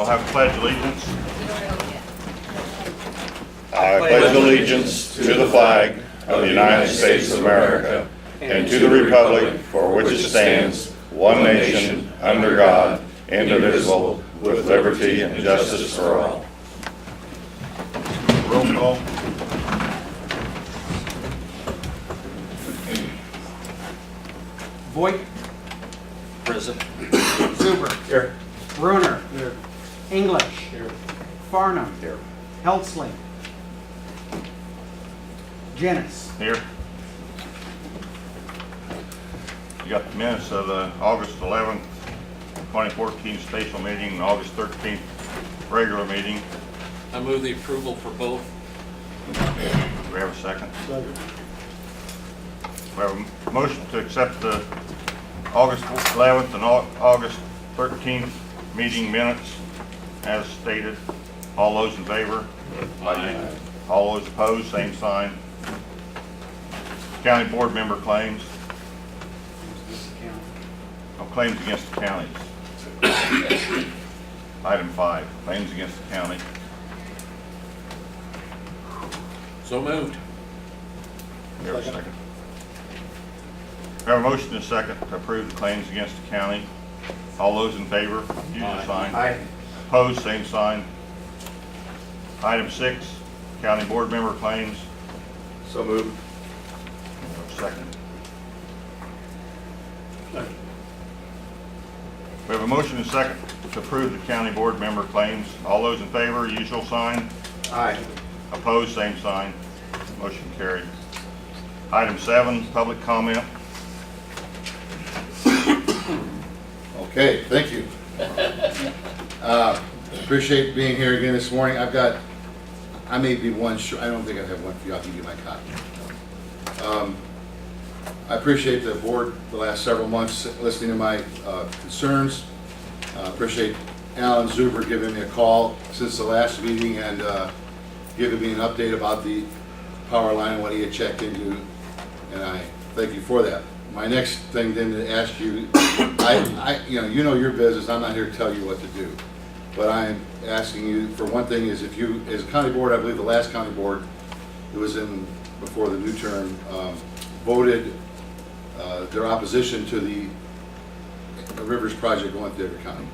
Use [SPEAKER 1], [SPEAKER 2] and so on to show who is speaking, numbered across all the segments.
[SPEAKER 1] we'll have pledge allegiance.
[SPEAKER 2] I pledge allegiance to the flag of the United States of America and to the republic for which it stands, one nation, under God, indivisible, with liberty and justice for all.
[SPEAKER 1] Roll call.
[SPEAKER 3] Voigt.
[SPEAKER 4] Present.
[SPEAKER 3] Zuber.
[SPEAKER 4] Here.
[SPEAKER 3] Bruner. Here. English. Here. Farnham.
[SPEAKER 4] Here.
[SPEAKER 3] Heltzling. Jennings.
[SPEAKER 1] Here. You got the minutes of the August 11th, 2014 special meeting and August 13th regular meeting.
[SPEAKER 4] I move the approval for both.
[SPEAKER 1] Do we have a second? We have a motion to accept the August 11th and August 13th meeting minutes as stated. All those in favor?
[SPEAKER 4] Aye.
[SPEAKER 1] All those opposed, same sign. County board member claims. No claims against the counties. Item 5, claims against the county.
[SPEAKER 4] So moved.
[SPEAKER 1] We have a second. We have a motion and a second to approve the claims against the county. All those in favor, use the sign.
[SPEAKER 4] Aye.
[SPEAKER 1] Opposed, same sign. Item 6, county board member claims.
[SPEAKER 2] So moved.
[SPEAKER 1] We have a second. We have a motion and a second to approve the county board member claims. All those in favor, usual sign.
[SPEAKER 2] Aye.
[SPEAKER 1] Opposed, same sign. Motion carried. Item 7, public comment.
[SPEAKER 5] Okay, thank you. Appreciate being here again this morning. I may be one short, I don't think I have one for you, I'll give you my copy. I appreciate the board the last several months listening to my concerns. Appreciate Alan Zuber giving me a call since the last meeting and giving me an update about the power line and what he had checked into, and I thank you for that. My next thing then to ask you, you know your business, I'm not here to tell you what to do, but I'm asking you for one thing is if you, as a county board, I believe the last county board that was in before the new term voted their opposition to the Rivers project going through Edgar County.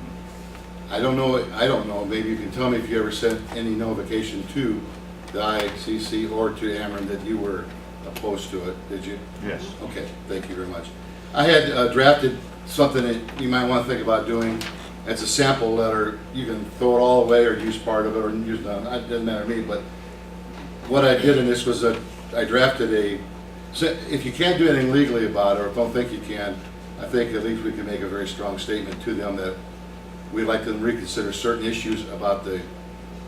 [SPEAKER 5] I don't know, maybe you can tell me if you ever sent any notification to the ICC or to Ameren that you were opposed to it, did you?
[SPEAKER 1] Yes.
[SPEAKER 5] Okay, thank you very much. I had drafted something that you might want to think about doing. It's a sample letter. You can throw it all away or use part of it or use none. It doesn't matter to me, but what I did in this was that I drafted so if you can't do anything legally about it or don't think you can, I think at least we can make a very strong statement to them that we'd like them to reconsider certain issues about the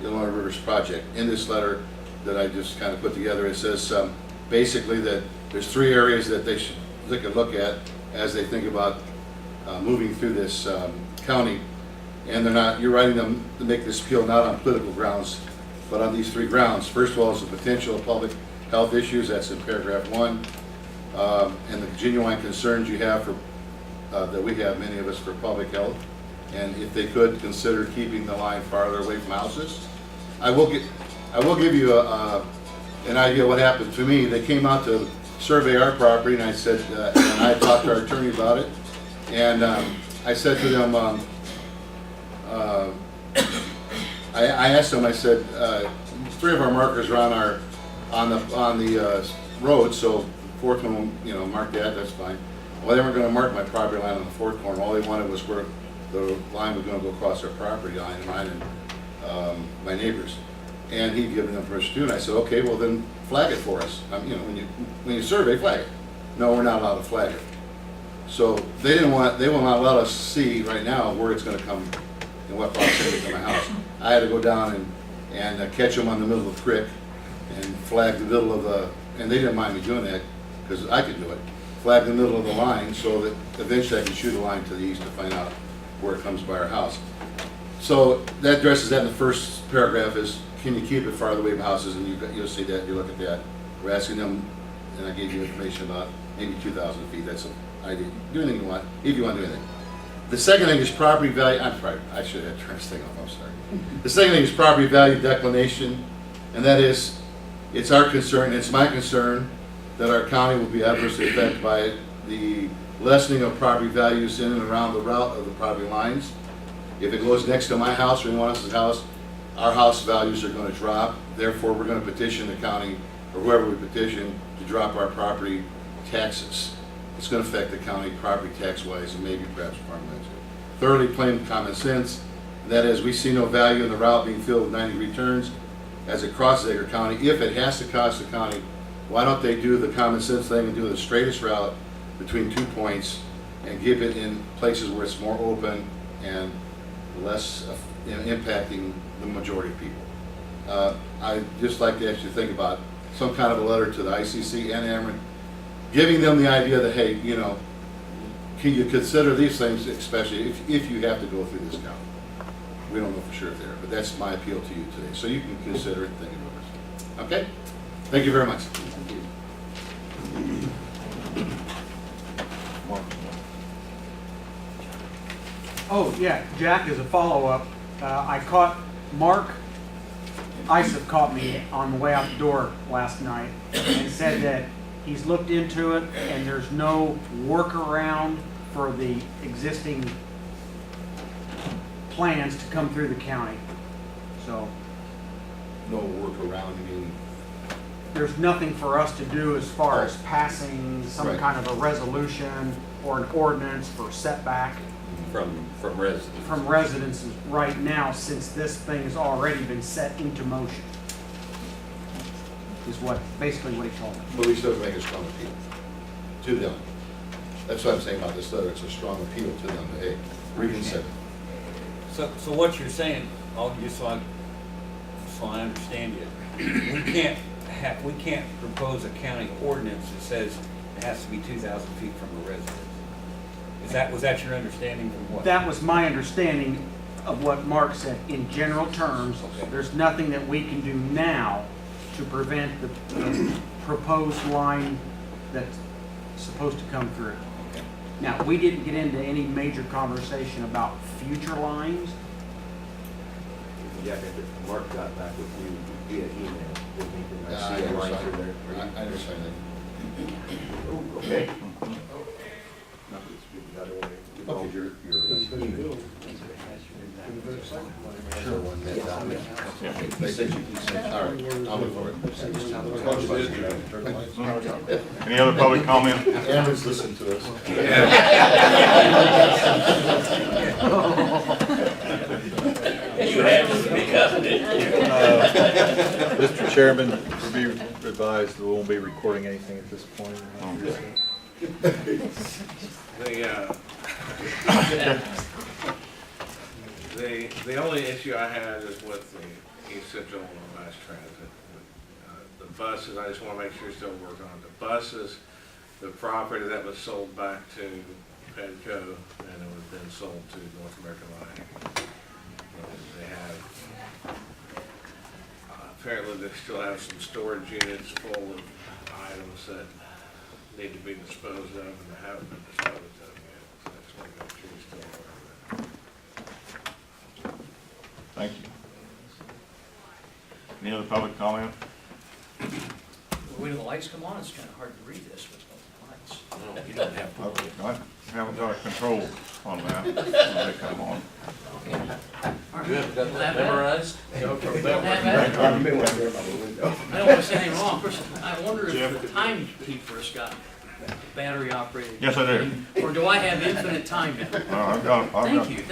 [SPEAKER 5] Illinois Rivers project. In this letter that I just kind of put together, it says basically that there's 3 areas that they should take a look at as they think about moving through this county. And you're writing them to make this appeal not on political grounds, but on these 3 grounds. First of all is the potential of public health issues, that's in paragraph 1, and the genuine concerns you have for, that we have, many of us, for public health. And if they could consider keeping the line farther away from houses. I will give you an idea of what happened to me. They came out to survey our property, and I said, and I talked to our attorney about it, and I said to them, I asked them, I said, 3 of our markers are on the road, so 4th one, mark that's fine. Well, they weren't going to mark my property line on the 4th corner. All they wanted was where the line was going to go across their property line, mine and my neighbors. And he'd given them permission to do, and I said, okay, well then flag it for us. When you survey, flag it. No, we're not allowed to flag it. So they will not let us see right now where it's going to come and what proximity to my house. I had to go down and catch them on the middle of the creek and flag the middle of the, and they didn't mind me doing that because I could do it. Flag the middle of the line so that eventually I can shoot a line to the east to find out where it comes by our house. So that addresses that in the first paragraph is, can you keep it farther away from houses? And you'll see that, you look at that. We're asking them, and I gave you information about maybe 2,000 feet. That's an idea. Do anything you want, if you want to do anything. The second thing is property value, I'm sorry, I should have turned this thing off, I'm sorry. The second thing is property value declination, and that is, it's our concern, it's my concern, that our county will be adversely affected by the lessening of property values in and around the route of the property lines. If it goes next to my house or anyone else's house, our house values are gonna drop, therefore we're gonna petition the county, or whoever we petition, to drop our property taxes. It's gonna affect the county property tax-wise and maybe perhaps farmlands. Thirdly, plain common sense, and that is, we see no value in the route being filled with 90-degree turns as it crosses Edgar County. If it has to cross the county, why don't they do the common sense thing and do the straightest route between 2 points and give it in places where it's more open and less impacting the majority of people. I'd just like to actually think about some kind of a letter to the ICC and Ameren, giving them the idea that, hey, you know, can you consider these things, especially if you have to go through this county? We don't know for sure if they're, but that's my appeal to you today. So you can consider it and think about it. Okay? Thank you very much.
[SPEAKER 3] Oh, yeah, Jack, as a follow-up, I caught, Mark Isaac caught me on the way out the door last night and said that he's looked into it and there's no workaround for the existing plans to come through the county. So
[SPEAKER 5] No workaround, I mean,
[SPEAKER 3] there's nothing for us to do as far as passing some
[SPEAKER 5] Right.
[SPEAKER 3] kind of a resolution or an ordinance for setback
[SPEAKER 4] From residents.
[SPEAKER 3] from residences right now, since this thing has already been set into motion. Is basically what he told me.
[SPEAKER 5] but we still have to make a strong appeal to them. That's what I'm saying about this letter. It's a strong appeal to them, hey, reconsider.
[SPEAKER 6] So what you're saying, just so I understand you, we can't propose a county ordinance that says it has to be 2,000 feet from a residence. Was that your understanding from what?
[SPEAKER 3] That was my understanding of what Mark said. In general terms,
[SPEAKER 6] Okay.
[SPEAKER 3] there's nothing that we can do now to prevent the proposed line that's supposed to come through.
[SPEAKER 6] Okay.
[SPEAKER 3] Now, we didn't get into any major conversation about future lines.
[SPEAKER 7] Yeah, Mark got back with you via email, didn't he?
[SPEAKER 5] I
[SPEAKER 7] I see a line through
[SPEAKER 5] understand.
[SPEAKER 7] there.
[SPEAKER 5] I understand that.
[SPEAKER 7] Okay.
[SPEAKER 5] Okay, your email. Sure, one that document. All right, I'll look for it.
[SPEAKER 1] Any other public comment?
[SPEAKER 5] Aaron's listening to us.
[SPEAKER 8] Mr. Chairman, to be advised, we won't be recording anything at this point.
[SPEAKER 9] The only issue I had is with the East Central Mass Transit. The buses, I just want to make sure you're still working on it. The buses, the property that was sold back to Pedco, and it was then sold to North American Line. They have, apparently they still have some storage units full of items that need to be disposed of, and they haven't been disposed of yet. So I just want to make sure you're still aware of that.
[SPEAKER 1] Thank you. Any other public comment?
[SPEAKER 10] When the lights come on, it's kind of hard to read this with the lights.
[SPEAKER 4] No, you don't have to.
[SPEAKER 1] I haven't got a control on that when they come on.
[SPEAKER 4] You haven't got that memorized?
[SPEAKER 10] I don't want to say anything wrong. Of course, I wonder if the timekeeper has got battery operated.
[SPEAKER 1] Yes, I do.
[SPEAKER 10] Or do I have infinite time now?
[SPEAKER 1] I've got.
[SPEAKER 10] Thank you.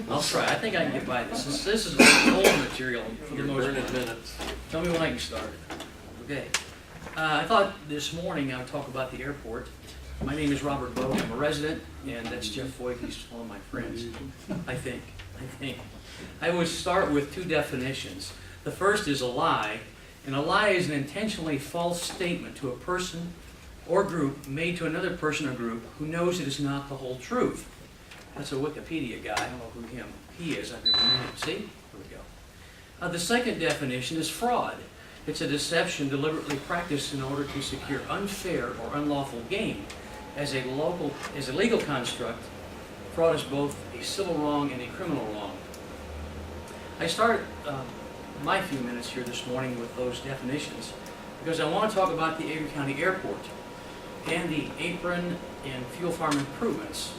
[SPEAKER 10] I'll try. I think I can get by this. This is old material for the most part.
[SPEAKER 4] Minutes.
[SPEAKER 10] Tell me when I can start. Okay. I thought this morning I would talk about the airport. My name is Robert Bogue. I'm a resident, and that's Jeff Foyke. He's one of my friends. I think. I would start with two definitions. The first is a lie, and a lie is an intentionally false statement to a person or group made to another person or group who knows it is not the whole truth. That's a Wikipedia guy. I don't know who he is. I've never met him. See? Here we go. The second definition is fraud. It's a deception deliberately practiced in order to secure unfair or unlawful gain. as a legal construct, fraud is both a civil wrong and a criminal wrong. I start my few minutes here this morning with those definitions because I want to talk about the Edgar County Airport and the apron and fuel farm improvements.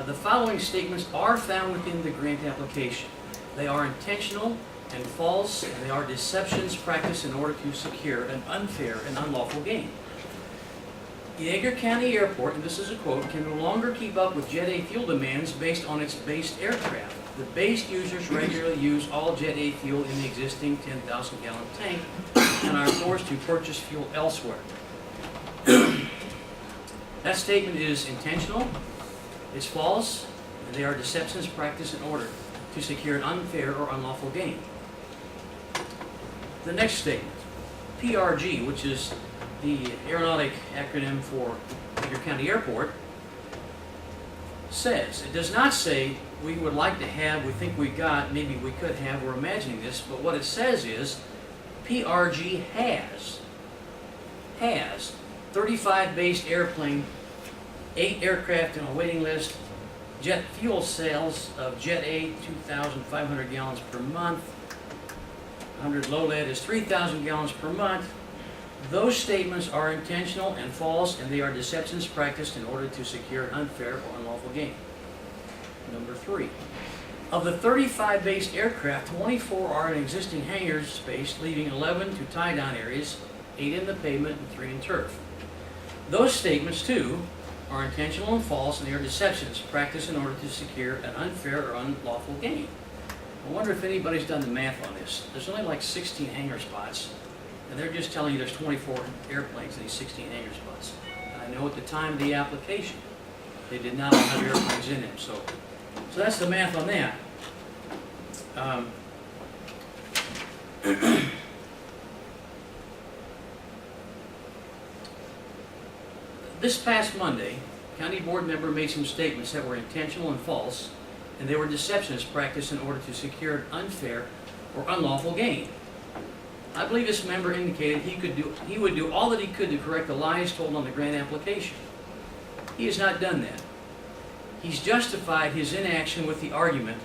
[SPEAKER 10] The following statements are found within the grant application. They are intentional and false, and they are deceptions practiced in order to secure an unfair and unlawful gain. The Edgar County Airport, and this is a quote, can no longer keep up with Jet A fuel demands based on its based aircraft. The based users regularly use all Jet A fuel in the existing 10,000 gallon tank and are forced to purchase fuel elsewhere. That statement is intentional, it's false, and they are deceptions practiced in order to secure an unfair or unlawful gain. The next statement, PRG, which is the aeronautic acronym for Edgar County Airport, says, it does not say we would like to have, we think we got, maybe we could have, we're imagining this, but what it says is PRG has 35 based airplane, 8 aircraft in a waiting list, jet fuel sales of Jet A 2,500 gallons per month, 100 low lead is 3,000 gallons per month. Those statements are intentional and false, and they are deceptions practiced in order to secure an unfair or unlawful gain. Number 3. Of the 35 based aircraft, 24 are in existing hangar space, leaving 11 to tie-down areas, 8 in the pavement and 3 in turf. Those statements, too, are intentional and false, and they are deceptions practiced in order to secure an unfair or unlawful gain. I wonder if anybody's done the math on this. There's only like 16 hangar spots, and they're just telling you there's 24 airplanes in these 16 hangar spots. And I know at the time of the application, they did not all have airplanes in them, so that's the math on that. This past Monday, county board member made some statements that were intentional and false, and they were deceptions practiced in order to secure an unfair or unlawful gain. I believe this member indicated he would do all that he could to correct the lies told on the grant application. He has not done that. He's justified his inaction with the argument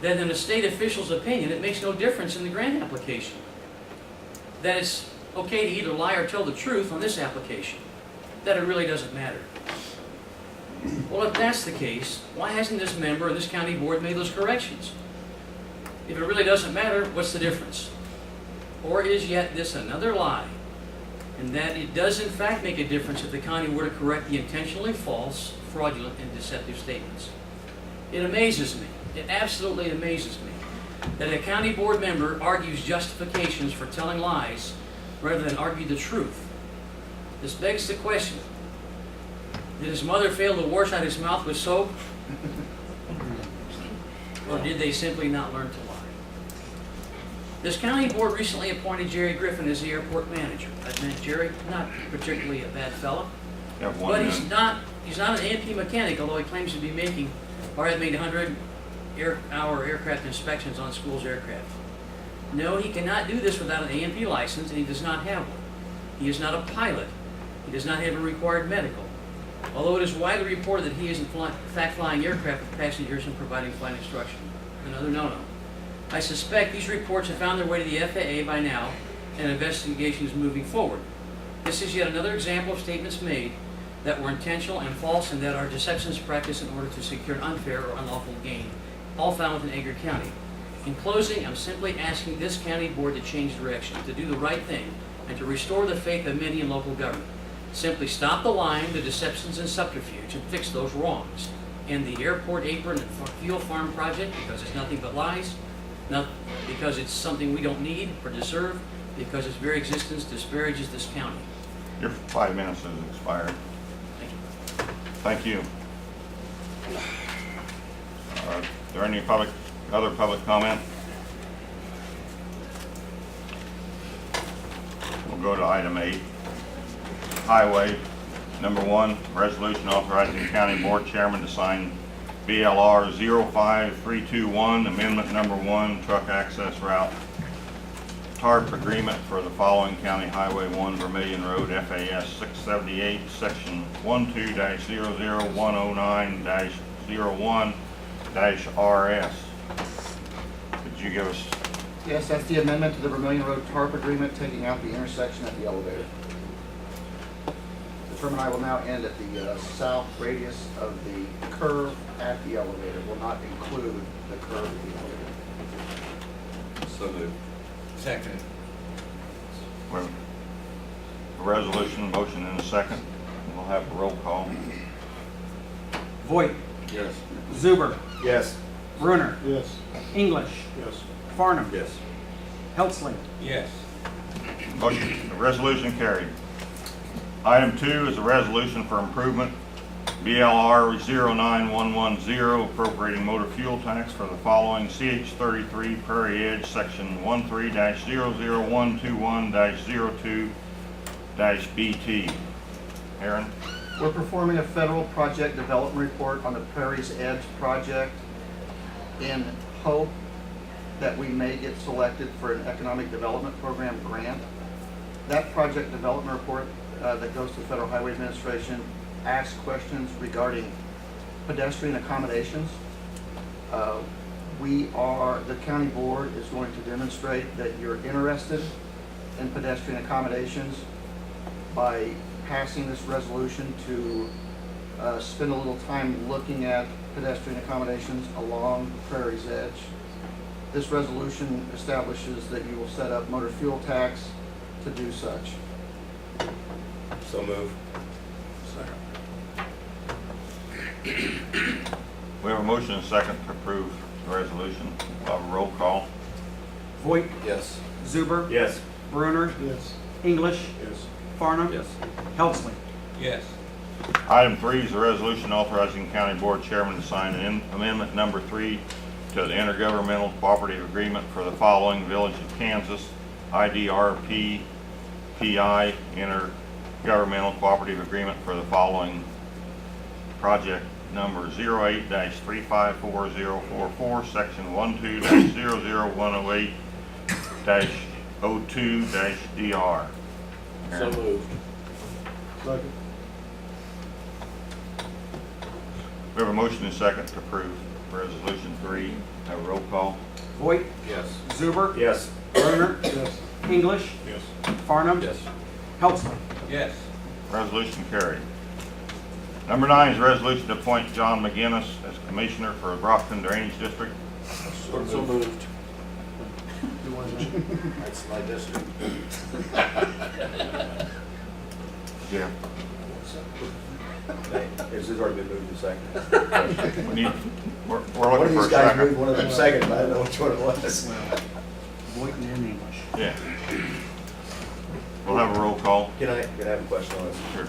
[SPEAKER 10] that in a state official's opinion, it makes no difference in the grant application. That it's okay to either lie or tell the truth on this application. That it really doesn't matter. Well, if that's the case, why hasn't this member of this county board made those corrections? If it really doesn't matter, what's the difference? Or is yet this another lie, and that it does in fact make a difference if the county were to correct the intentionally false, fraudulent, and deceptive statements? It amazes me, it absolutely amazes me, that a county board member argues justifications for telling lies rather than argue the truth. This begs the question, did his mother fail to wash out his mouth with soap? Or did they simply not learn to lie? This county board recently appointed Jerry Griffin as the airport manager. I've met Jerry, not particularly a bad fellow, but he's not an A&P mechanic, although he claims to be making, or has made 100-hour aircraft inspections on schools' aircraft. No, he cannot do this without an A&P license, and he does not have one. He is not a pilot. He does not have a required medical. Although it is widely reported that he is in fact flying aircraft with passengers and providing flight instruction. Another no-no. I suspect these reports have found their way to the FAA by now, and an investigation is moving forward. This is yet another example of statements made that were intentional and false, and that are deceptions practiced in order to secure an unfair or unlawful gain, all found within Edgar County. In closing, I'm simply asking this county board to change direction, to do the right thing, and to restore the faith of many in local government. Simply stop the lying, the deceptions, and subterfuge, and fix those wrongs. And the airport apron and fuel farm project, because it's nothing but lies, not because it's something we don't need or deserve, because its very existence disparages this county.
[SPEAKER 1] Your 5 minutes has expired.
[SPEAKER 10] Thank you.
[SPEAKER 1] Thank you. Are there any other public comment? We'll go to item 8. Highway, number 1, resolution authorizing county board chairman to sign BLR 05321, amendment number 1, truck access route. TARP agreement for the following County Highway 1 Vermillion Road FAS 678, Section 12-00109-01-RS. Could you give us,
[SPEAKER 11] Yes, that's the amendment to the Vermillion Road TARP agreement, taking out the intersection at the elevator. The terminal will now end at the south radius of the curve at the elevator, will not include the curve at the elevator.
[SPEAKER 4] So moved.
[SPEAKER 6] Second.
[SPEAKER 1] we have a resolution, motion in a second. We'll have a roll call.
[SPEAKER 3] Voigt,
[SPEAKER 4] Yes.
[SPEAKER 3] Zuber,
[SPEAKER 7] Yes.
[SPEAKER 3] Brunner,
[SPEAKER 5] Yes.
[SPEAKER 3] English,
[SPEAKER 5] Yes.
[SPEAKER 3] Farnum,
[SPEAKER 4] Yes.
[SPEAKER 3] Heltzling.
[SPEAKER 6] Yes.
[SPEAKER 1] Motion, the resolution carried. Item 2 is a resolution for improvement, BLR 09110, appropriating motor fuel tax for the following: CH-33 Prairie Edge, Section 13-00121-02-BT. Aaron?
[SPEAKER 11] We're performing a federal project development report on the Prairie's Edge project in hope that we may get selected for an economic development program grant. That project development report that goes to the Federal Highway Administration asks questions regarding pedestrian accommodations. The county board is going to demonstrate that you're interested in pedestrian accommodations by passing this resolution to spend a little time looking at pedestrian accommodations along Prairie's Edge. This resolution establishes that you will set up motor fuel tax to do such.
[SPEAKER 7] So moved.
[SPEAKER 1] We have a motion and a second to approve the resolution. We'll have a roll call.
[SPEAKER 3] Voigt,
[SPEAKER 4] Yes.
[SPEAKER 3] Zuber,
[SPEAKER 7] Yes.
[SPEAKER 3] Brunner,
[SPEAKER 5] Yes.
[SPEAKER 3] English,
[SPEAKER 5] Yes.
[SPEAKER 3] Farnum,
[SPEAKER 4] Yes.
[SPEAKER 3] Heltzling.
[SPEAKER 6] Yes.
[SPEAKER 1] Item 3 is a resolution authorizing the county board chairman to sign amendment number 3 to the intergovernmental cooperative agreement for the following: Village of Kansas, IDRP, PI, intergovernmental cooperative agreement for the following: project number 08-354044, section 12-00108-02-DR.
[SPEAKER 7] So moved.
[SPEAKER 5] Second.
[SPEAKER 1] We have a motion and a second to approve resolution 3. Have a roll call.
[SPEAKER 3] Voigt,
[SPEAKER 4] Yes.
[SPEAKER 3] Zuber,
[SPEAKER 7] Yes.
[SPEAKER 3] Brunner,
[SPEAKER 5] Yes.
[SPEAKER 3] English,
[SPEAKER 5] Yes.
[SPEAKER 3] Farnum,
[SPEAKER 4] Yes.
[SPEAKER 3] Heltzling.
[SPEAKER 6] Yes.
[SPEAKER 1] Resolution carried. Number 9 is a resolution to appoint John McGinnis as Commissioner for Brockton Drainage District.
[SPEAKER 7] So moved. That's my district.
[SPEAKER 1] Yeah.
[SPEAKER 7] This has already been moved and seconded.
[SPEAKER 1] We need, we're
[SPEAKER 7] One of
[SPEAKER 1] looking for
[SPEAKER 7] these
[SPEAKER 1] a
[SPEAKER 7] guys moved,
[SPEAKER 1] second.
[SPEAKER 7] one of them second, but I don't know which one it was.
[SPEAKER 3] Voigt and English.
[SPEAKER 1] Yeah. We'll have a roll call.
[SPEAKER 7] Can I have a question on this?
[SPEAKER 1] Sure.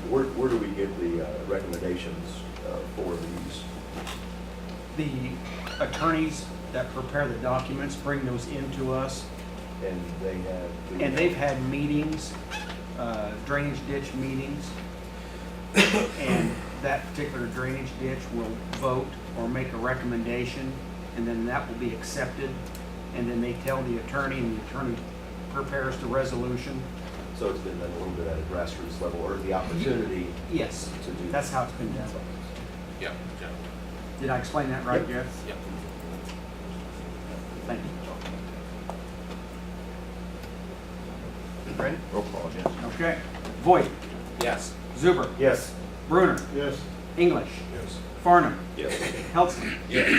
[SPEAKER 7] Where do we get the recommendations for these?
[SPEAKER 3] The attorneys that prepare the documents bring those into us,
[SPEAKER 7] And they have.
[SPEAKER 3] and they've had meetings, drainage ditch meetings, and that particular drainage ditch will vote or make a recommendation, and then that will be accepted, and then they tell the attorney, and the attorney prepares the resolution.
[SPEAKER 7] So it's been done a little bit at a grassroots level, or the opportunity
[SPEAKER 3] Yes,
[SPEAKER 7] to do.
[SPEAKER 3] that's how it's been done.
[SPEAKER 4] Yeah.
[SPEAKER 3] Did I explain that right, Jeff?
[SPEAKER 4] Yep.
[SPEAKER 3] Thank you. Ready?
[SPEAKER 1] Roll call, yes.
[SPEAKER 3] Okay. Voigt,
[SPEAKER 4] Yes.
[SPEAKER 3] Zuber,
[SPEAKER 7] Yes.
[SPEAKER 3] Brunner,
[SPEAKER 5] Yes.
[SPEAKER 3] English,
[SPEAKER 5] Yes.
[SPEAKER 3] Farnum,
[SPEAKER 4] Yes.
[SPEAKER 3] Heltzling.
[SPEAKER 6] Yes.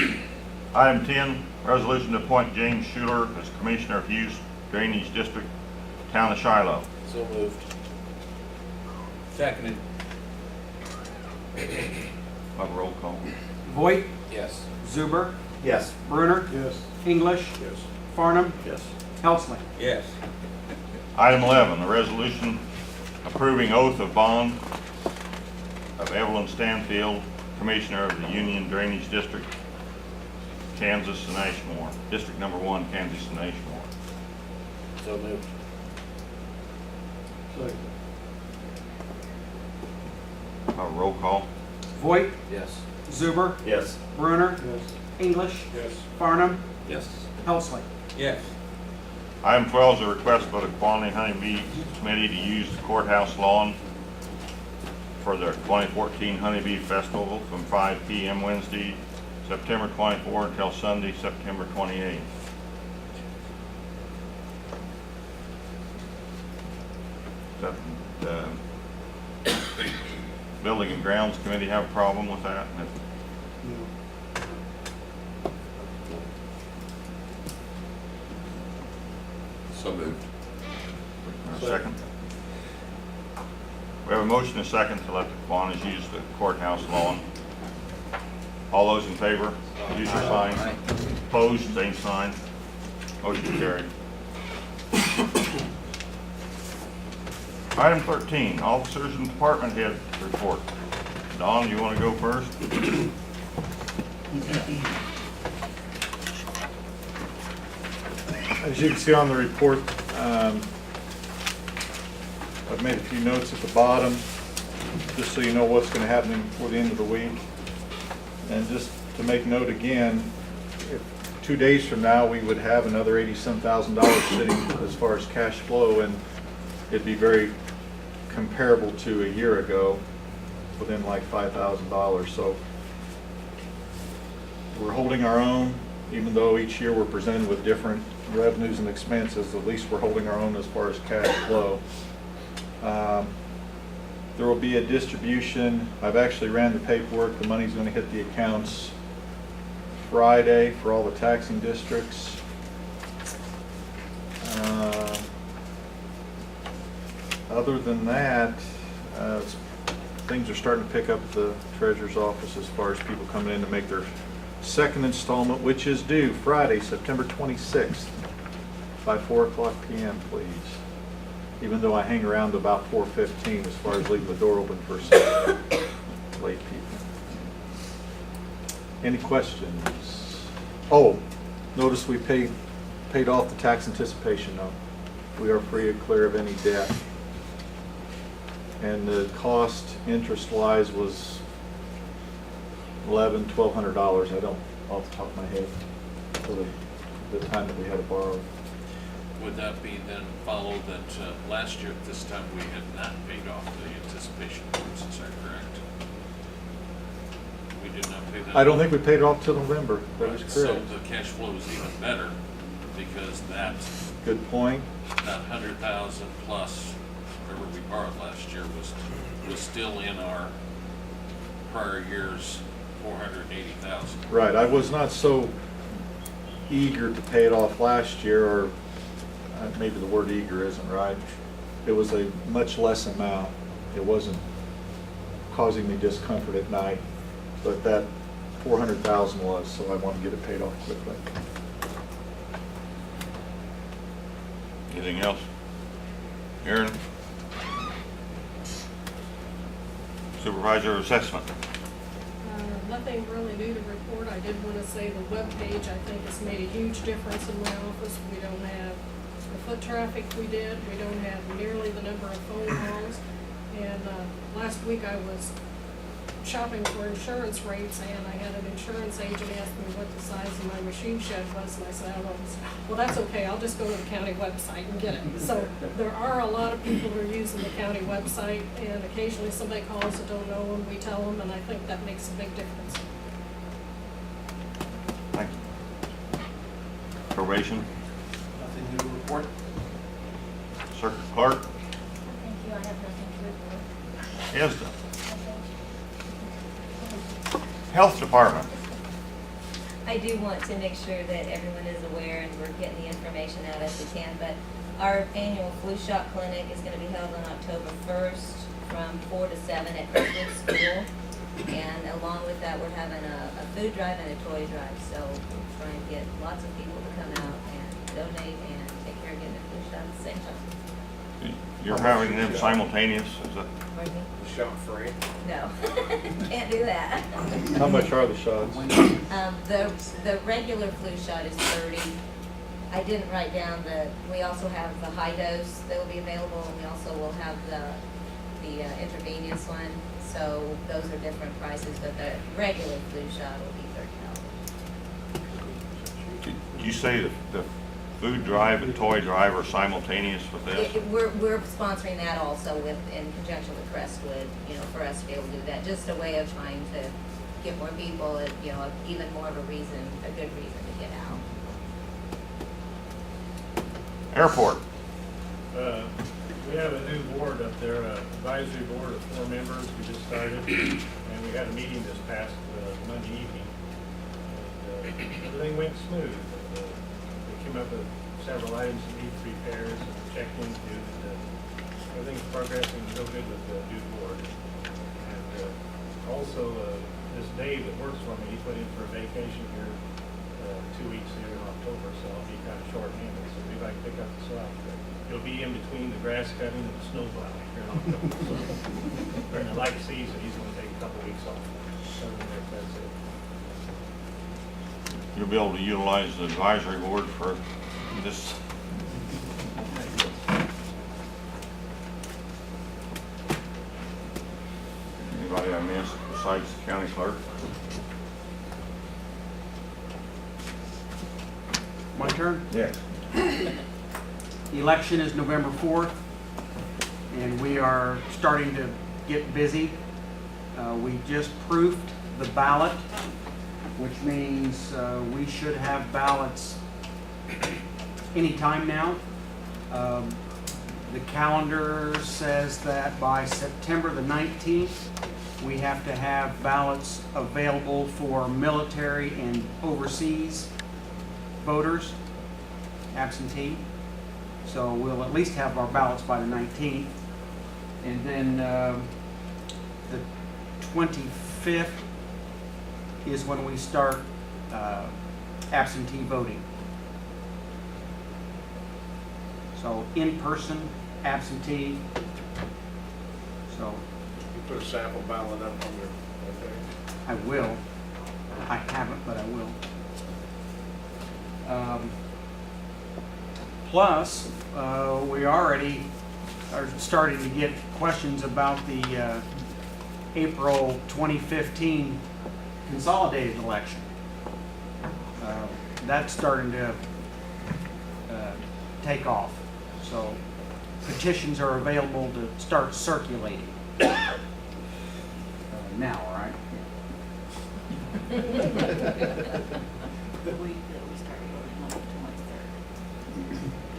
[SPEAKER 1] Item 10, resolution to appoint James Schuler as Commissioner of Hughes Drainage District, Town of Shiloh.
[SPEAKER 4] So moved.
[SPEAKER 6] Seconded.
[SPEAKER 1] Have a roll call.
[SPEAKER 3] Voigt,
[SPEAKER 4] Yes.
[SPEAKER 3] Zuber,
[SPEAKER 7] Yes.
[SPEAKER 3] Brunner,
[SPEAKER 5] Yes.
[SPEAKER 3] English,
[SPEAKER 5] Yes.
[SPEAKER 3] Farnum,
[SPEAKER 4] Yes.
[SPEAKER 3] Heltzling.
[SPEAKER 6] Yes.
[SPEAKER 1] Item 11, a resolution approving oath of bond of Evelyn Stanfield, Commissioner of the Union Drainage District, Kansas and Ashmore, District Number 1, Kansas and Ashmore.
[SPEAKER 4] So moved.
[SPEAKER 5] Second.
[SPEAKER 1] Have a roll call.
[SPEAKER 3] Voigt,
[SPEAKER 4] Yes.
[SPEAKER 3] Zuber,
[SPEAKER 7] Yes.
[SPEAKER 3] Brunner,
[SPEAKER 5] Yes.
[SPEAKER 3] English,
[SPEAKER 5] Yes.
[SPEAKER 3] Farnum,
[SPEAKER 4] Yes.
[SPEAKER 3] Heltzling.
[SPEAKER 6] Yes.
[SPEAKER 1] Item 12 is a request by the Quality Honeybee Committee to use the courthouse lawn for the 2014 Honeybee Festival from 5 p.m. Wednesday, September 24 until Sunday, September 28. Does the Building and Grounds Committee have a problem with that?
[SPEAKER 2] So moved.
[SPEAKER 1] Second. We have a motion and a second to let the Kiwanis use the courthouse lawn. All those in favor, use your sign. Opposed, same sign. Motion carried. Item 13, officers and department head report. Don, you want to go first?
[SPEAKER 8] As you can see on the report, I've made a few notes at the bottom, just so you know what's going to happen before the end of the week. And just to make note again, if 2 days from now, we would have another $80-some thousand sitting as far as cash flow, and it'd be very comparable to a year ago, within like $5,000. So we're holding our own, even though each year we're presented with different revenues and expenses. At least we're holding our own as far as cash flow. There will be a distribution. I've actually ran the paperwork. The money's going to hit the accounts Friday for all the taxing districts. Other than that, things are starting to pick up at the treasurer's office as far as people coming in to make their second installment, which is due Friday, September 26th by 4 o'clock p.m., please. Even though I hang around to about 4:15 as far as leaving the door open for some late people. Any questions? Oh, notice we paid off the tax anticipation note. We are free and clear of any debt. And the cost, interest-wise, was $1,200. I don't, off the top of my head, for the time that we had to borrow.
[SPEAKER 12] Would that be then followed that last year at this time we had not paid off the anticipation notes, is that correct? We did not pay that?
[SPEAKER 8] I don't think we paid it off till November. That is
[SPEAKER 12] Right,
[SPEAKER 8] correct.
[SPEAKER 12] So the cash flow is even better because that
[SPEAKER 8] Good point.
[SPEAKER 12] 100,000 plus whatever we borrowed last year was still in our prior year's 480,000.
[SPEAKER 8] Right, I was not so eager to pay it off last year, or maybe the word eager isn't right. It was a much less amount. It wasn't causing me discomfort at night, but that 400,000 was, so I want to get it paid off quickly.
[SPEAKER 1] Anything else? Aaron? Supervisor assessment.
[SPEAKER 13] Nothing really new to report. I did want to say the webpage, I think, has made a huge difference in my office. We don't have the foot traffic we did. We don't have nearly the number of phone calls. And last week I was shopping for insurance rates, and I had an insurance agent ask me what the size of my machine shed was, and I said, well, that's okay. I'll just go to the county website and get it. So there are a lot of people who are using the county website, and occasionally somebody calls that don't know them, we tell them, and I think that makes a big difference.
[SPEAKER 1] Thank you. Probation.
[SPEAKER 4] Nothing new to report?
[SPEAKER 1] Circuit clerk.
[SPEAKER 14] Thank you, I have nothing to report.
[SPEAKER 1] ESDA. Health Department.
[SPEAKER 14] I do want to make sure that everyone is aware and we're getting the information out as we can, but our annual flu shot clinic is going to be held on October 1st from 4 to 7 at Kirkwood School. And along with that, we're having a food drive and a toy drive. So we're trying to get lots of people to come out and donate and take care of getting their flu shot at the same time.
[SPEAKER 1] You're having them simultaneous, is that?
[SPEAKER 14] Pardon me?
[SPEAKER 4] The shot free?
[SPEAKER 14] No, can't do that.
[SPEAKER 8] How much are the shots?
[SPEAKER 14] The regular flu shot is 30. I didn't write down we also have the high dose that will be available, and we also will have the intravenous one. So those are different prices, but the regular flu shot will be $30.
[SPEAKER 1] Did you say the food drive and toy drive are simultaneous with this?
[SPEAKER 14] We're sponsoring that also in conjunction with Crestwood, for us to be able to do that. Just a way of trying to get more people, even more of a good reason to get out.
[SPEAKER 1] Airport.
[SPEAKER 4] We have a new board up there, advisory board of 4 members. We just started, and we had a meeting this past Monday evening. And everything went smooth. They came up with several items that need repairs and checked into. And everything's progressing real good with the new board. And also, this Dave that works for me, he put in for a vacation here 2 weeks here in October, so I'll be kind of short-handed. So maybe I can pick up the slack. It'll be in between the grass cutting and the snow plowing here in October. So during the light season, he's going to take a couple weeks off. Other than that, that's it.
[SPEAKER 1] You'll be able to utilize the advisory board for this. Anybody I missed besides the county clerk?
[SPEAKER 3] My turn?
[SPEAKER 1] Yes.
[SPEAKER 3] Election is November 4th, and we are starting to get busy. We just proofed the ballot, which means we should have ballots anytime now. The calendar says that by September the 19th, we have to have ballots available for military and overseas voters, absentee. So we'll at least have our ballots by the 19th. And then the 25th is when we start absentee voting. So in person, absentee. So
[SPEAKER 9] You put a sample ballot up on your webpage?
[SPEAKER 3] I will. I haven't, but I will. Plus, we already are starting to get questions about the April 2015 consolidated election. That's starting to take off. So petitions are available to start circulating. Now, right?
[SPEAKER 15] The week that we started voting on the 23rd,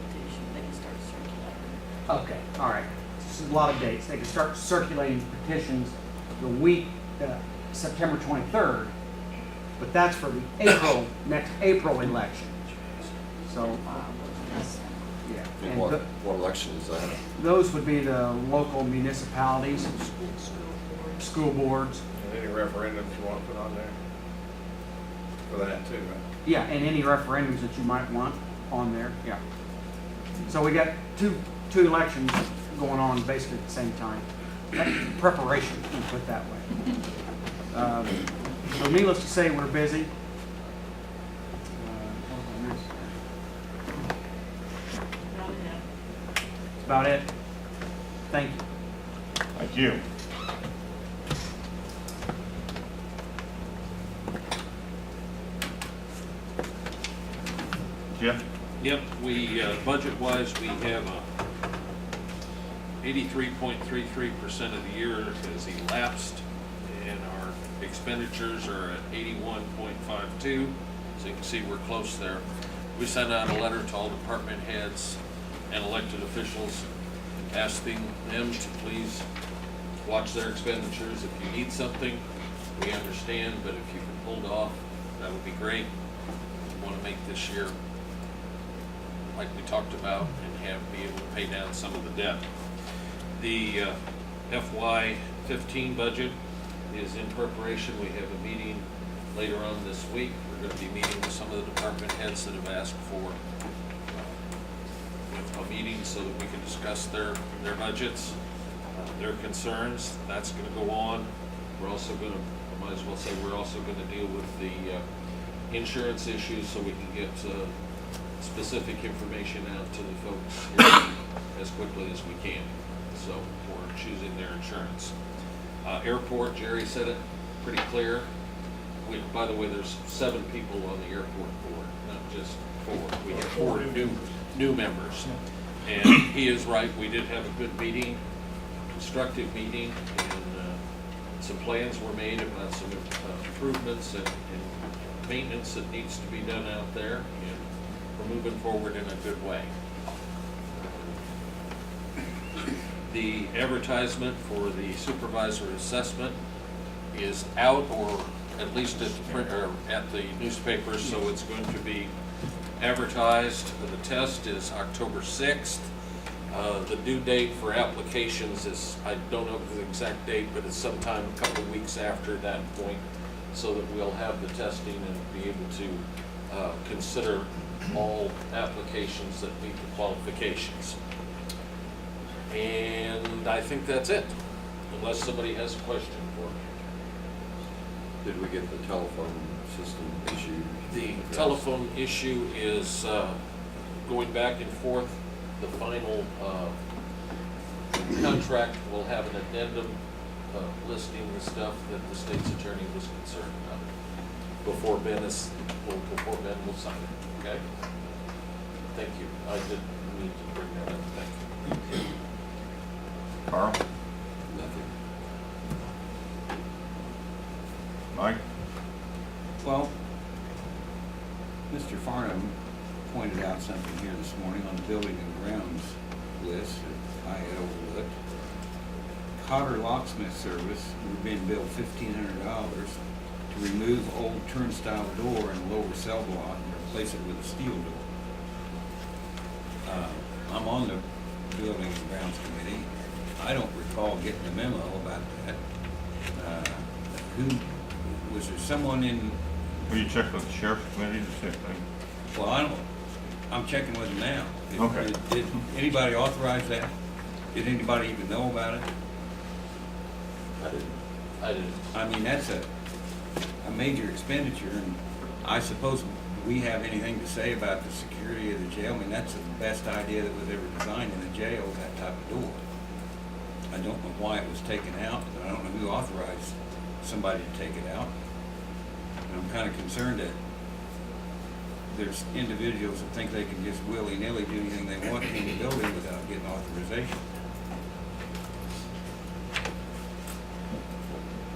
[SPEAKER 15] petition, they can start circulating.
[SPEAKER 3] Okay, all right. This is a lot of dates. They can start circulating petitions the week, September 23rd, but that's for the next April election. So, yeah. And
[SPEAKER 16] What election is that?
[SPEAKER 3] those would be the local municipalities, school boards.
[SPEAKER 9] And any referendums you want to put on there? For that too, right?
[SPEAKER 3] Yeah, and any referendums that you might want on there, yeah. So we got two elections going on basically at the same time. Preparation, we put it that way. So needless to say, we're busy. That's about it. Thank you.
[SPEAKER 1] Thank you. Jeff?
[SPEAKER 12] Yep, we, budget-wise, we have 83.33% of the year has elapsed, and our expenditures are at 81.52, so you can see we're close there. We sent out a letter to all department heads and elected officials asking them to please watch their expenditures. If you need something, we understand, but if you can hold off, that would be great. We want to make this year like we talked about, and be able to pay down some of the debt. The FY15 budget is in preparation. We have a meeting later on this week. We're going to be meeting with some of the department heads that have asked for a meeting so that we can discuss their budgets, their concerns. That's going to go on. We're also going to, I might as well say, we're also going to deal with the insurance issues so we can get specific information out to the folks here as quickly as we can. So we're choosing their insurance. Airport, Jerry said it pretty clear. by the way, there's 7 people on the airport board, not just 4. We have 4 new members. And he is right, we did have a good meeting, constructive meeting, and some plans were made about some improvements and maintenance that needs to be done out there, and we're moving forward in a good way. The advertisement for the supervisor assessment is out, or at least at the print, or at the newspapers, so it's going to be advertised. The test is October 6th. The due date for applications is, I don't know the exact date, but it's sometime a couple of weeks after that point, so that we'll have the testing and be able to consider all applications that meet the qualifications. And I think that's it, unless somebody has a question for me.
[SPEAKER 7] Did we get the telephone system issue?
[SPEAKER 12] The telephone issue is going back and forth. The final contract will have an addendum listing the stuff that the state's attorney was concerned about before Ben will sign it. Okay? Thank you. I did need to bring that up. Thank you.
[SPEAKER 1] Carl?
[SPEAKER 7] Nothing.
[SPEAKER 1] Mike?
[SPEAKER 6] Well, Mr. Farnham pointed out something here this morning on the building and grounds list that I had overlooked. Cotter Locksmith Service, we're being billed $1,500 to remove old turnstile door in the lower cell block and replace it with a steel door. I'm on the building and grounds committee. I don't recall getting a memo about that. Was there someone in?
[SPEAKER 1] Will you check with the sheriff's committee to see if they?
[SPEAKER 6] Well, I'm checking with them now.
[SPEAKER 1] Okay.
[SPEAKER 6] Did anybody authorize that? Did anybody even know about it?
[SPEAKER 12] I didn't.
[SPEAKER 6] I mean, that's a major expenditure, and I suppose we have anything to say about the security of the jail. I mean, that's the best idea that was ever designed in the jail, that type of door. I don't know why it was taken out, and I don't know who authorized somebody to take it out. And I'm kind of concerned that there's individuals that think they can just willy-nilly do anything they want in the building without getting authorization.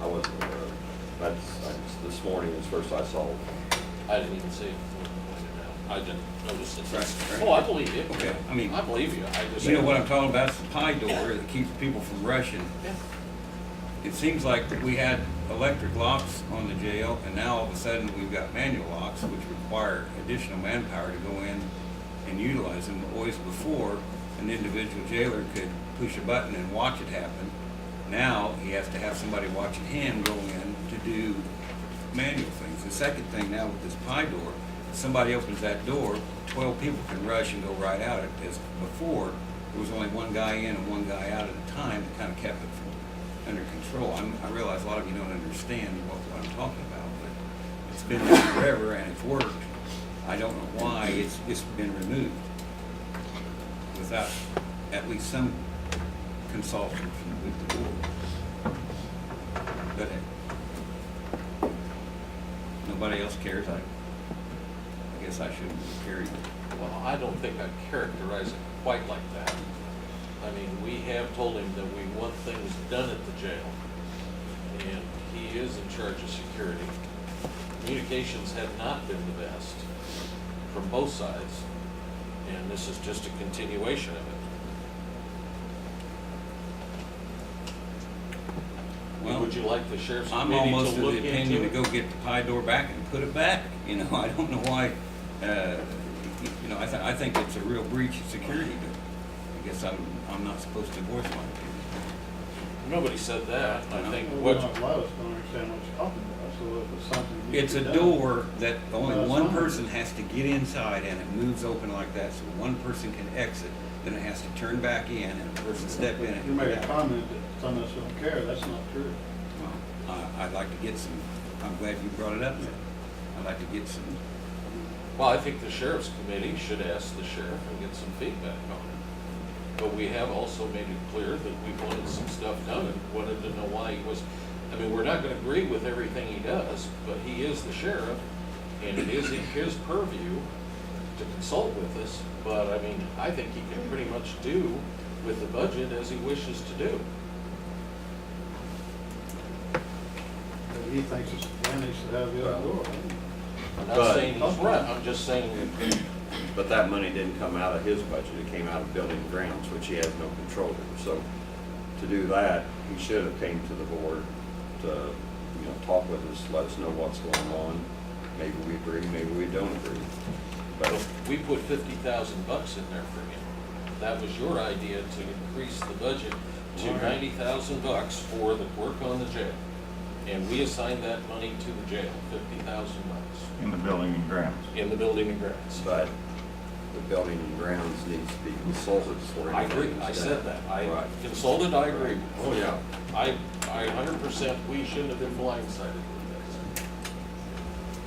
[SPEAKER 7] I wasn't aware of it. This morning was first I saw it.
[SPEAKER 12] I didn't even see it. I didn't notice it.
[SPEAKER 6] Right.
[SPEAKER 12] Oh, I believe you.
[SPEAKER 6] Okay, I mean,
[SPEAKER 12] I believe you. I just.
[SPEAKER 6] You know what I'm talking about? It's the pie door that keeps people from rushing.
[SPEAKER 12] Yeah.
[SPEAKER 6] It seems like we had electric locks on the jail, and now all of a sudden we've got manual locks, which require additional manpower to go in and utilize them. Always before, an individual jailer could push a button and watch it happen. Now he has to have somebody watching him go in to do manual things. The second thing now with this pie door, if somebody opens that door, 12 people can rush and go right out. As before, there was only one guy in and one guy out at a time that kind of kept it under control. I realize a lot of you don't understand what I'm talking about, but it's been there forever and it's worked. I don't know why it's been removed without at least some consultation with the board. But nobody else cares. I guess I shouldn't carry it.
[SPEAKER 12] Well, I don't think I'd characterize it quite like that. I mean, we have told him that we want things done at the jail, and he is in charge of security. Communications have not been the best from both sides, and this is just a continuation of it.
[SPEAKER 6] Well,
[SPEAKER 12] would you like the sheriff's
[SPEAKER 6] I'm
[SPEAKER 12] committee
[SPEAKER 6] almost
[SPEAKER 12] to
[SPEAKER 6] of
[SPEAKER 12] look
[SPEAKER 6] the
[SPEAKER 12] into
[SPEAKER 6] opinion to
[SPEAKER 12] it?
[SPEAKER 6] go get the pie door back and put it back. You know, I don't know why. I think it's a real breach of security. But I guess I'm not supposed to voice my opinion.
[SPEAKER 12] Nobody said that. I think
[SPEAKER 4] Well,
[SPEAKER 12] what.
[SPEAKER 4] a lot of us don't understand what you're talking about, so if it's something. that needs
[SPEAKER 6] It's
[SPEAKER 4] to
[SPEAKER 6] a
[SPEAKER 4] be done-
[SPEAKER 6] door that only
[SPEAKER 4] Well,
[SPEAKER 6] one
[SPEAKER 4] that's fine.
[SPEAKER 6] person has to get inside, and it moves open like that, so one person can exit. Then it has to turn back in, and a person step in and
[SPEAKER 4] You made a
[SPEAKER 6] get out.
[SPEAKER 4] comment that some of us don't care, that's not true.
[SPEAKER 6] Well, I'd like to get some. I'm glad you brought it up. I'd like to get some.
[SPEAKER 12] Well, I think the sheriff's committee should ask the sheriff and get some feedback on it. But we have also made it clear that we wanted some stuff done and wanted to know why he was. I mean, we're not gonna agree with everything he does, but he is the sheriff, and it is in his purview to consult with us, but I mean, I think he can pretty much do with the budget as he wishes to do.
[SPEAKER 8] He thinks Danny should have the other door.
[SPEAKER 12] I'm not
[SPEAKER 2] But-
[SPEAKER 12] saying he's right, I'm just saying
[SPEAKER 7] But that money didn't come out of his budget, it came out of building and grounds, which he has no control over. So to do that, he should have came to the board to, you know, talk with us, let us know what's going on. Maybe we agree, maybe we don't agree. But
[SPEAKER 12] we put $50,000 in there for him. That was your idea to increase the budget to $90,000 for the work on the jail. And we assigned that money to the jail, $50,000
[SPEAKER 1] In the building and grounds.
[SPEAKER 12] in the building and grounds.
[SPEAKER 7] But the building and grounds needs to be consulted for
[SPEAKER 12] I
[SPEAKER 7] anything.
[SPEAKER 12] agree, I said that. I
[SPEAKER 7] Right.
[SPEAKER 12] consulted, I agree.
[SPEAKER 7] Oh, yeah.
[SPEAKER 12] I 100%, we shouldn't have been blindsided with this.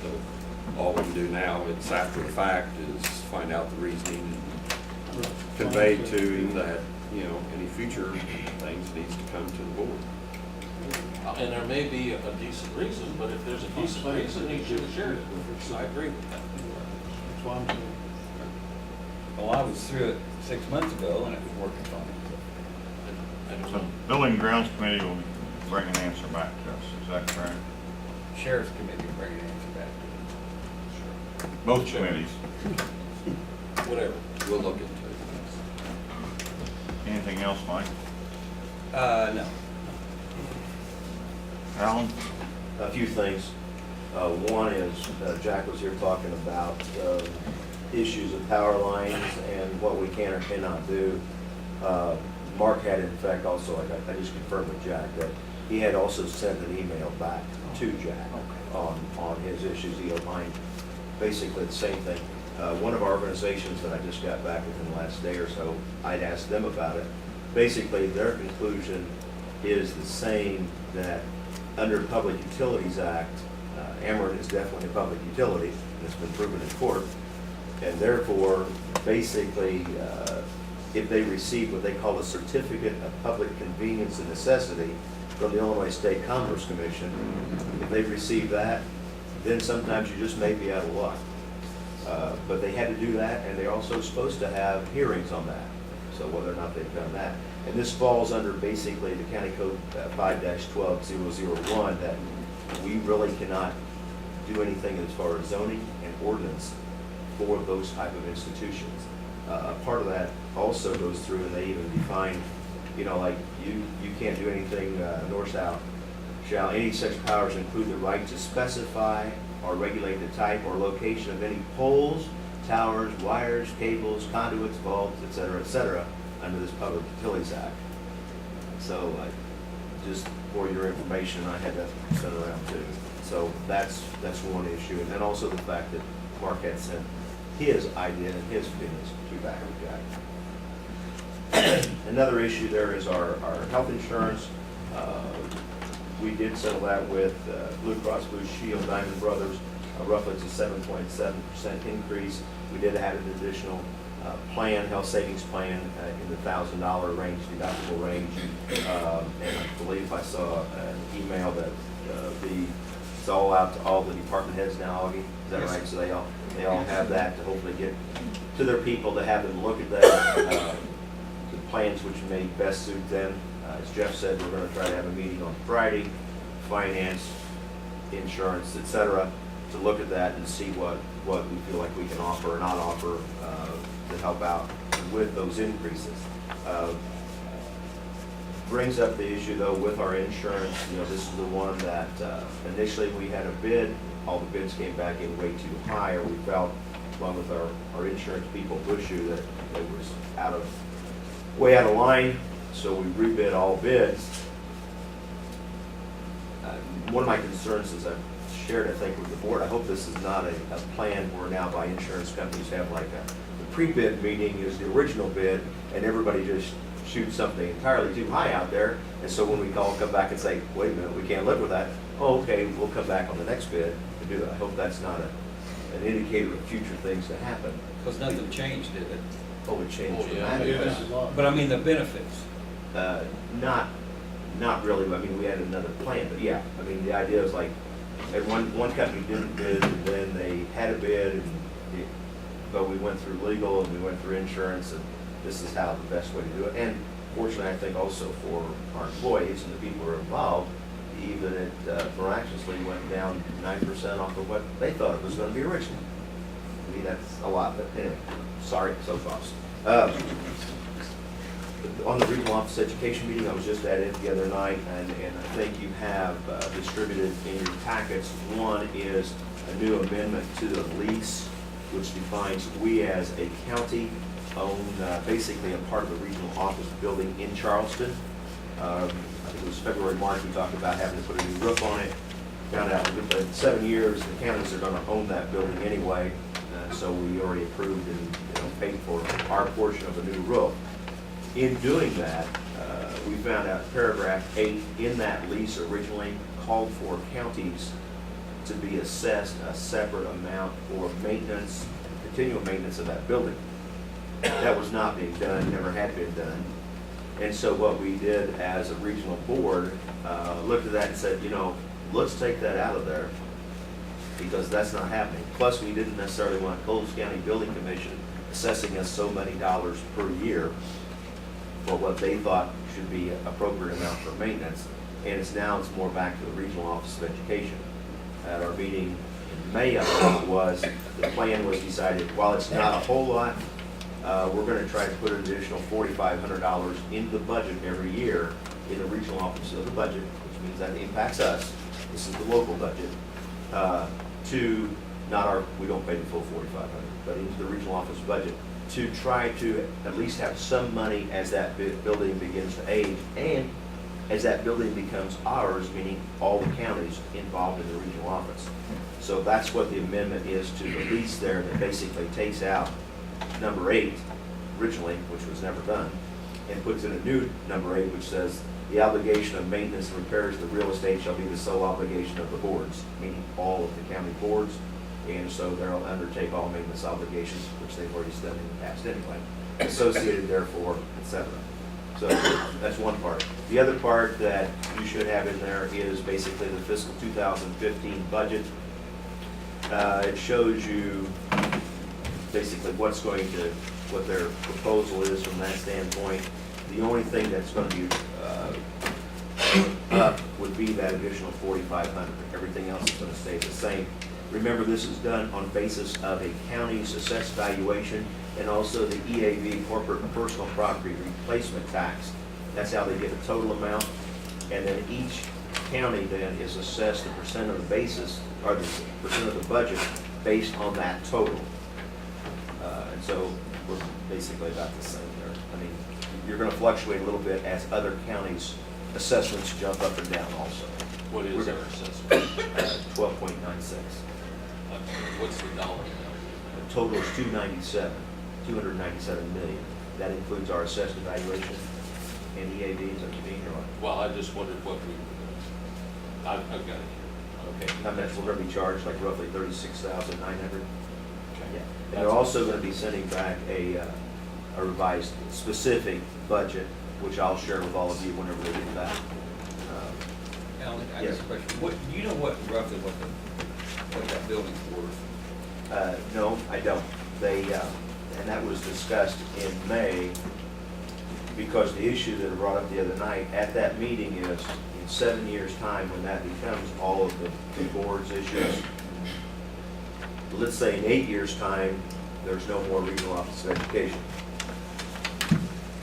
[SPEAKER 7] So all we can do now, it's after the fact, is find out the reasoning and convey to him that, you know, any future things needs to come to the board.
[SPEAKER 12] And there may be a decent reason, but if there's a decent reason, he should have shared it with us. I agree with that.
[SPEAKER 8] That's why I'm saying.
[SPEAKER 6] Well, I was through it 6 months ago and it was working fine.
[SPEAKER 12] I don't
[SPEAKER 1] So
[SPEAKER 12] know.
[SPEAKER 1] Building and Grounds Committee will bring an answer back to us, is that correct?
[SPEAKER 6] Sheriff's Committee will bring an answer back to it.
[SPEAKER 1] Both committees.
[SPEAKER 12] Whatever.
[SPEAKER 7] We'll look into it.
[SPEAKER 1] Anything else, Mike?
[SPEAKER 6] No.
[SPEAKER 1] Alan?
[SPEAKER 7] A few things. One is, Jack was here talking about issues of power lines and what we can or cannot do. Mark had in fact also, I just confirmed with Jack, that he had also sent an email back to Jack on his issues. He opined basically the same thing. One of our organizations that I just got back within the last day or so, I'd asked them about it. Basically, their conclusion is the same, that under Public Utilities Act, Ameren is definitely a public utility, and it's been proven in court. And therefore, basically, if they receive what they call a Certificate of Public Convenience and Necessity from the Illinois State Commerce Commission, if they receive that, then sometimes you just may be out of luck. But they had to do that, and they're also supposed to have hearings on that, so whether or not they've done that. And this falls under basically the County Code 5-12001, that we really cannot do anything as far as zoning and ordinance for those type of institutions. Part of that also goes through, and they even define, you know, like you can't do anything north-south. Shall any such powers include the right to specify or regulate the type or location of any poles, towers, wires, cables, conduits, bulbs, et cetera, under this Public Utilities Act. So, just for your information, I had that sent around too. So that's one issue. And then also the fact that Mark had sent his idea and his feelings to back with Jack. Another issue there is our health insurance. We did settle that with Blue Cross Blue Shield, Diamond Brothers, roughly it's a 7.7% increase. We did add an additional plan, health savings plan in the $1,000 range, deductible range. And I believe I saw an email that it's all out to all the department heads now, Augie, is that right? So they all have that to hopefully get to their people to have them look at that, the plans which may best suit them. As Jeff said, we're gonna try to have a meeting on Friday, finance, insurance, et cetera, to look at that and see what we feel like we can offer or not offer to help out with those increases. Brings up the issue though with our insurance. You know, this is the one that initially we had a bid, all the bids came back in way too high, or we felt, along with our insurance people, Bushu, that it was way out of line, so we rebid all bids. One of my concerns is I've shared, I think, with the board, I hope this is not a plan where now by insurance companies have like the pre-bid meeting is the original bid, and everybody just shoots something entirely too high out there, and so when we come back and say, wait a minute, we can't live with that, oh, okay, we'll come back on the next bid to do that. I hope that's not an indicator of future things to happen.
[SPEAKER 6] Because nothing changed, did it?
[SPEAKER 7] Oh, it changed
[SPEAKER 12] Oh, yeah.
[SPEAKER 7] dramatically.
[SPEAKER 8] Yes.
[SPEAKER 6] But I mean, the benefits.
[SPEAKER 7] Not Not really, I mean, we had another plan, but yeah, I mean, the idea is like, and one company didn't bid, and then they had a bid, and but we went through legal, and we went through insurance, and this is how the best way to do it. And fortunately, I think also for our employees and the people who are involved, even it miraculously went down 9% off of what they thought it was gonna be originally. I mean, that's a lot, but anyway, sorry, soapbox. On the regional office education meeting, I was just at it the other night, and I think you have distributed in your packets. One is a new amendment to the lease, which defines we as a county own basically a part of the regional office building in Charleston. I think it was February, March, we talked about having to put a new roof on it. Found out within 7 years, the counties are gonna own that building anyway, so we already approved and paid for our portion of a new roof. In doing that, we found out paragraph 8 in that lease originally called for counties to be assessed a separate amount for maintenance, continual maintenance of that building. That was not being done, never had been done. And so what we did as a regional board, looked at that and said, let's take that out of there, because that's not happening. Plus, we didn't necessarily want Coles County Building Commission assessing us so many dollars per year for what they thought should be an appropriate amount for maintenance. And it's more back to the Regional Office of Education. At our meeting in May, I think it was, the plan was decided, while it's not a whole lot, we're gonna try to put an additional $4,500 into the budget every year in the Regional Office of the Budget, which means that impacts us. This is the local budget. To not our, we don't pay the full $4,500, but into the Regional Office budget, to try to at least have some money as that building begins to age, and as that building becomes ours, meaning all the counties involved in the regional office. So that's what the amendment is to the lease there, that basically takes out number 8 originally, which was never done, and puts in a new number 8, which says the obligation of maintenance and repairs of the real estate shall be the sole obligation of the boards, meaning all of the county boards. And so they'll undertake all maintenance obligations, which they've already done in the past anyway, associated therefore, et cetera. So that's one part. The other part that you should have in there is basically the fiscal 2015 budget. It shows you basically what their proposal is from that standpoint. The only thing that's going to be up would be that additional $4,500. Everything else is going to stay the same. Remember, this is done on basis of a county's assessed valuation and also the EAV, corporate and personal property replacement tax. That's how they get a total amount. And then each county then is assessed a percent of the basis, or the percent of the budget based on that total. And so we're basically about the same there. I mean, you're going to fluctuate a little bit as other counties' assessments jump up and down also.
[SPEAKER 12] What is our assessment?
[SPEAKER 7] 12.96.
[SPEAKER 12] What's the dollar amount?
[SPEAKER 7] The total is 297 million. That includes our assessed evaluation and EAVs up to being here.
[SPEAKER 12] Well, I just wondered what we were doing. I've got it here.
[SPEAKER 7] Okay, that means we're gonna be charged like roughly 36,900.
[SPEAKER 12] Okay.
[SPEAKER 7] Yeah, and they're also gonna be sending back a revised specific budget, which I'll share with all of you whenever they get back.
[SPEAKER 6] Alan, I
[SPEAKER 7] Yes.
[SPEAKER 6] guess a question. Do you know roughly what that building's worth?
[SPEAKER 7] No, I don't. They, and that was discussed in May, because the issue that I brought up the other night at that meeting is, in 7 years' time, when that becomes all of the board's issues, let's say in 8 years' time, there's no more regional office of education.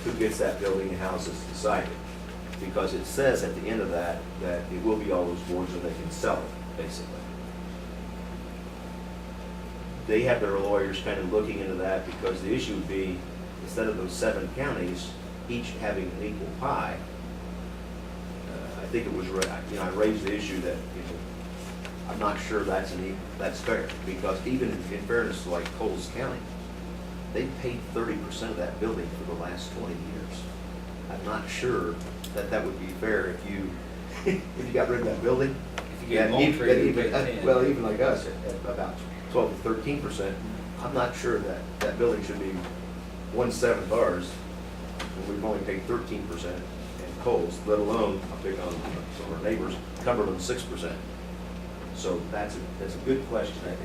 [SPEAKER 7] Who gets that building and how is this decided? Because it says at the end of that it will be all those boards and they can sell it, basically. They have their lawyers kind of looking into that, because the issue would be, instead of those 7 counties, each having an equal pie, I think it was, I raised the issue that, I'm not sure that's fair, because even in fairness to like Coles County, they paid 30% of that building for the last 20 years. I'm not sure that would be fair if you got rid of that building.
[SPEAKER 6] If you get Moultrie, you pay 10.
[SPEAKER 7] Well, even like us, at about 12 to 13%, I'm not sure that building should be 1/7 ours, when we've only paid 13%. And Coles, let alone, I'll pick on some of our neighbors, Cumberland, 6%. So that's a good question, I think,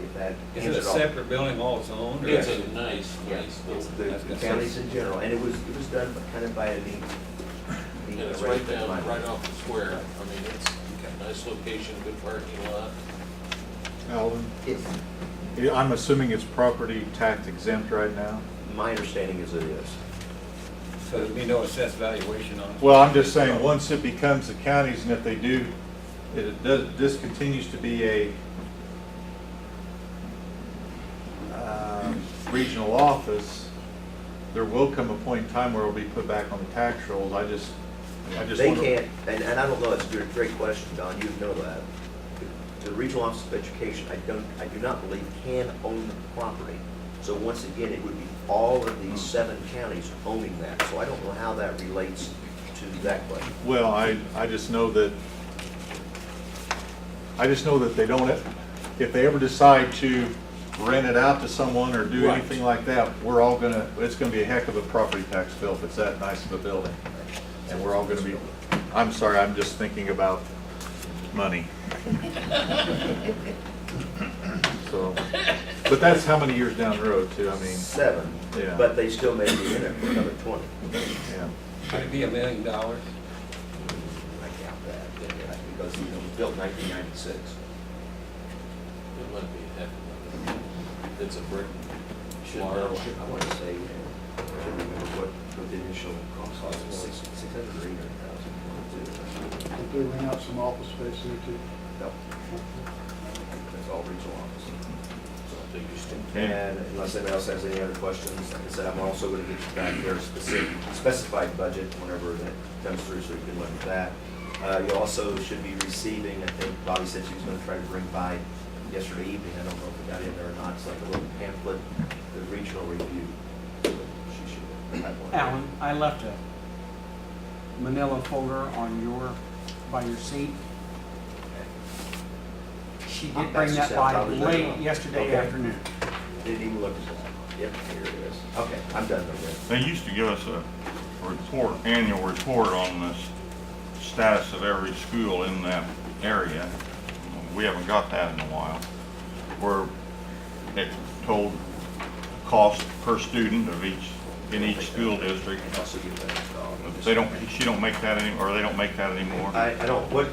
[SPEAKER 7] if that
[SPEAKER 6] Is it a
[SPEAKER 7] answers all.
[SPEAKER 6] separate building all its own? or-
[SPEAKER 12] It's a nice,
[SPEAKER 7] Yeah,
[SPEAKER 12] nice
[SPEAKER 7] it's
[SPEAKER 12] building.
[SPEAKER 7] the counties in general, and it was done kind of by a neat
[SPEAKER 12] And it's right down, right off the square. I mean, it's a nice location, good parking lot.
[SPEAKER 8] Alvin,
[SPEAKER 7] It's,
[SPEAKER 8] I'm assuming it's property tax exempt right now?
[SPEAKER 7] my understanding is it is.
[SPEAKER 6] So there'd be no assessed valuation on it?
[SPEAKER 8] Well, I'm just saying, once it becomes the county's, and if they do, this continues to be a regional office, there will come a point in time where it'll be put back on the tax rolls. I just
[SPEAKER 7] They
[SPEAKER 8] wonder-
[SPEAKER 7] can't, and I don't know, it's a great question, Don, you know that. The Regional Office of Education, I do not believe can own the property. So once again, it would be all of these 7 counties owning that. So I don't know how that relates to that question.
[SPEAKER 8] Well, I just know that they don't, if they ever decide to rent it out to someone or do
[SPEAKER 6] Right.
[SPEAKER 8] anything like that, it's gonna be a heck of a property tax bill if it's that nice of a building. And we're all gonna be, I'm sorry, I'm just thinking about money. So, but that's how many years down the road too, I mean,
[SPEAKER 7] 7,
[SPEAKER 8] Yeah.
[SPEAKER 7] but they still may be in it for another 20.
[SPEAKER 8] yeah.
[SPEAKER 6] Could it be $1 million?
[SPEAKER 7] I doubt that, yeah, because it was built in 1996.
[SPEAKER 12] It might be half of it. It's a brick.
[SPEAKER 7] Should know, I want to say, I can't remember what the initial cost was, 600 or 800,000.
[SPEAKER 5] Did they rent out some office space there too?
[SPEAKER 7] No. That's all regional office.
[SPEAKER 8] Okay.
[SPEAKER 7] And unless anybody else has any other questions, like I said, I'm also going to get you back their specified budget whenever that comes through, so you can look at that. You also should be receiving, I think Bobby said she was going to try to bring by yesterday evening, I don't know if it got in there or not, it's like a little pamphlet, the regional review. So she should have one.
[SPEAKER 3] Alan, I left a manila folder by your seat. She did bring that by late yesterday
[SPEAKER 7] Okay.
[SPEAKER 3] afternoon.
[SPEAKER 7] Didn't even look at that. Yep, here it is. Okay, I'm done with
[SPEAKER 1] They used to give us a annual report on the status of every school in that area. We haven't got that in a while. Where it told cost per student of in each school district.
[SPEAKER 7] that. Also get that installed.
[SPEAKER 1] She don't make that anymore.
[SPEAKER 7] I don't, what